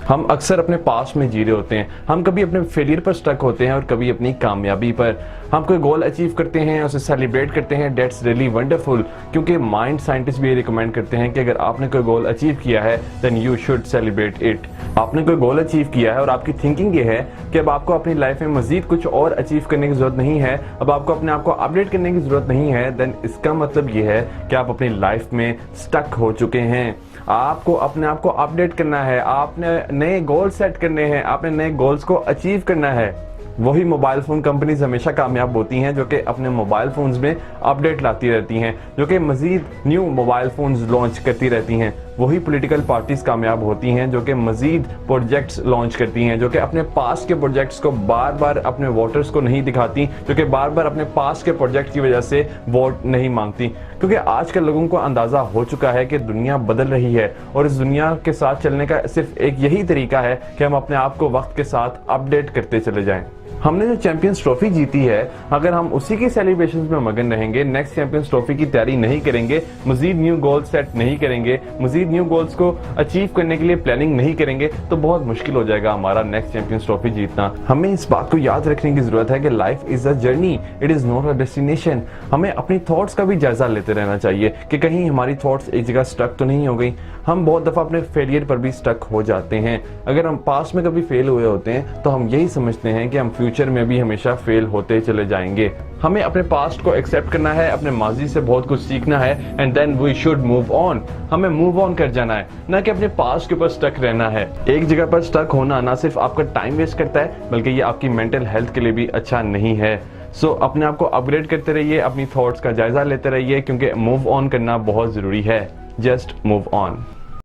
हम अक्सर अपने पास्ट में जी रहे होते हैं। हम कभी अपने फेलियर पर स्टक होते हैं और कभी अपनी कामयाबी पर। हम कोई गोल अचीव करते हैं, उसे सेलिब्रेट करते हैं, डेट्स रियली वंडरफुल। क्योंकि माइंड साइंटिस्ट भी ये रिकमेंड करते हैं कि अगर आपने कोई गोल अचीव किया है then you should celebrate it. आपने कोई गोल अचीव किया है और आपकी थिंकिंग ये है कि अब आपको अपनी लाइफ में मजीद कुछ और अचीव करने की जरूरत नहीं है, अब आपको अपने आप को अपडेट करने की जरूरत नहीं है, देन इसका मतलब ये है कि आप अपनी लाइफ में स्टक हो चुके हैं। आपको अपने आप को अपडेट करना है, आपने नए गोल सेट करने हैं, आपने नए गोल्स को अचीव करना है। वही मोबाइल फोन कंपनीज हमेशा कामयाब होती हैं जो कि अपने मोबाइल फोन्स में अपडेट लाती रहती हैं, जो कि मजीद न्यू मोबाइल फोन्स लॉन्च करती रहती हैं। वही पॉलिटिकल पार्टीज कामयाब होती हैं जो कि मजीद प्रोजेक्ट्स लॉन्च करती हैं, जो कि अपने पास के प्रोजेक्ट्स को बार बार अपने वोटर्स को नहीं दिखाती, जो कि बार बार अपने पास के प्रोजेक्ट की वजह से वोट नहीं मांगती। क्योंकि आजकल लोगों को अंदाजा हो चुका है कि दुनिया बदल रही है और इस दुनिया के साथ चलने का सिर्फ एक यही तरीका है कि हम अपने आप को वक्त के साथ अपडेट करते चले जाएं। हमने जो चैंपियंस ट्रॉफी जीती है, अगर हम उसी की सेलिब्रेशन में मगन रहेंगे, नेक्स्ट चैंपियंस ट्रॉफी की तैयारी नहीं करेंगे, मजीद न्यू गोल सेट नहीं करेंगे, मजीद न्यू गोल्स को अचीव करने के लिए प्लानिंग नहीं करेंगे, तो बहुत मुश्किल हो जाएगा हमारा नेक्स्ट चैंपियंस ट्रॉफी जीतना। हमें इस बात को याद रखने की जरूरत है कि life is a journey, it is not a destination. हमें अपनी थॉट्स का भी जायजा लेते रहना चाहिए कि कहीं हमारी थॉट्स एक जगह स्टक तो नहीं हो गई। हम बहुत दफा अपने फेलियर पर भी स्टक हो जाते हैं। अगर हम पास्ट में कभी फेल हुए होते हैं तो हम यही समझते हैं कि हम फ्यूचर में भी हमेशा फेल होते चले जाएंगे। हमें अपने पास्ट को एक्सेप्ट करना है, अपने माजी से बहुत कुछ सीखना है and then we should move on. हमें मूव ऑन कर जाना है, ना कि अपने पास्ट के ऊपर स्टक रहना है। एक जगह पर स्टक होना ना सिर्फ आपका टाइम वेस्ट करता है बल्कि ये आपकी मेंटल हेल्थ के लिए भी अच्छा नहीं है। सो अपने आप को अपग्रेड करते रहिए, अपनी थॉट्स का जायजा लेते रहिए, क्योंकि मूव ऑन करना बहुत जरूरी है। Just move on.